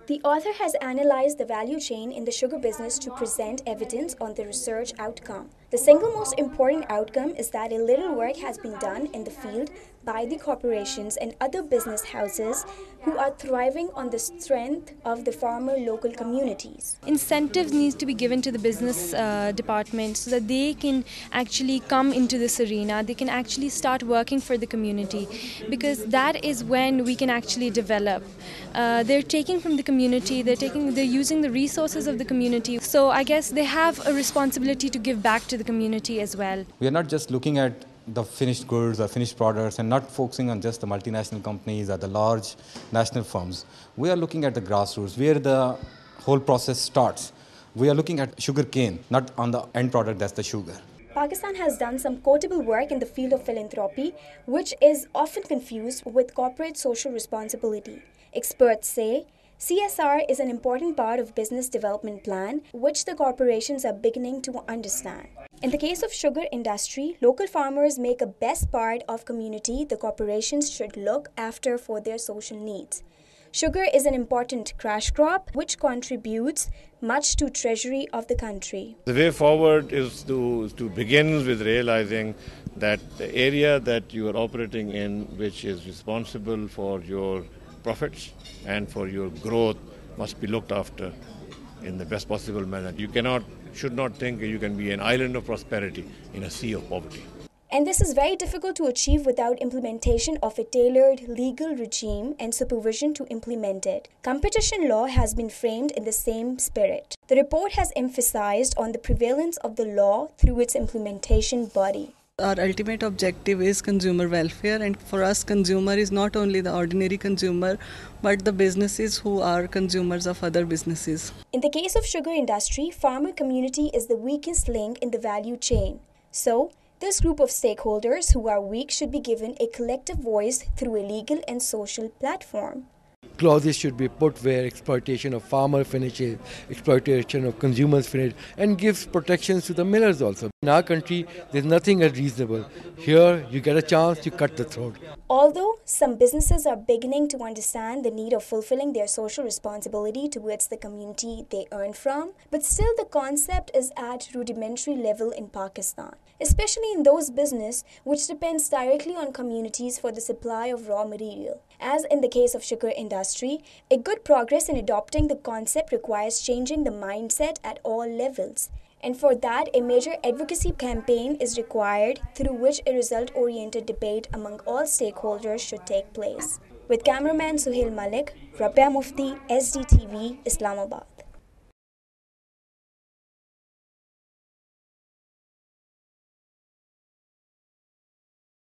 The author has analyzed the value chain in the sugar business to present evidence on the research outcome. The single most important outcome is that a little work has been done in the field by the corporations and other business houses who are thriving on the strength of the farmer local communities. Incentives need to be given to the business department so that they can actually come into this arena, they can actually start working for the community, because that is when we can actually develop. They're taking from the community, they're using the resources of the community. So I guess they have a responsibility to give back to the community as well. We are not just looking at the finished goods or finished products and not focusing on just the multinational companies or the large national firms. We are looking at the grassroots, where the whole process starts. We are looking at sugar cane, not on the end product, that's the sugar. Pakistan has done some quotable work in the field of philanthropy, which is often confused with corporate social responsibility. Experts say CSR is an important part of business development plan, which the corporations are beginning to understand. In the case of sugar industry, local farmers make a best part of community the corporations should look after for their social needs. Sugar is an important cash crop which contributes much to treasury of the country. The way forward is to begin with realizing that the area that you are operating in, which is responsible for your profits and for your growth, must be looked after in the best possible manner. You should not think you can be an island of prosperity in a sea of poverty. And this is very difficult to achieve without implementation of a tailored legal regime and supervision to implement it. Competition law has been framed in the same spirit. The report has emphasized on the prevalence of the law through its implementation body. Our ultimate objective is consumer welfare, and for us, consumer is not only the ordinary consumer, but the businesses who are consumers of other businesses. In the case of sugar industry, farmer community is the weakest link in the value chain. So, this group of stakeholders who are weak should be given a collective voice through a legal and social platform. Clauses should be put where exploitation of farmer finishes, exploitation of consumers finish, and gives protections to the millers also. In our country, there's nothing unreasonable. Here, you get a chance, you cut the throat. Although some businesses are beginning to understand the need of fulfilling their social responsibility towards the community they earn from, but still the concept is at rudimentary level in Pakistan, especially in those businesses which depends directly on communities for the supply of raw material. As in the case of sugar industry, a good progress in adopting the concept requires changing the mindset at all levels. And for that, a major advocacy campaign is required through which a result-oriented debate among all stakeholders should take place. With cameraman Suhail Malik, Rabia Mufti, SDTV, Islamabad.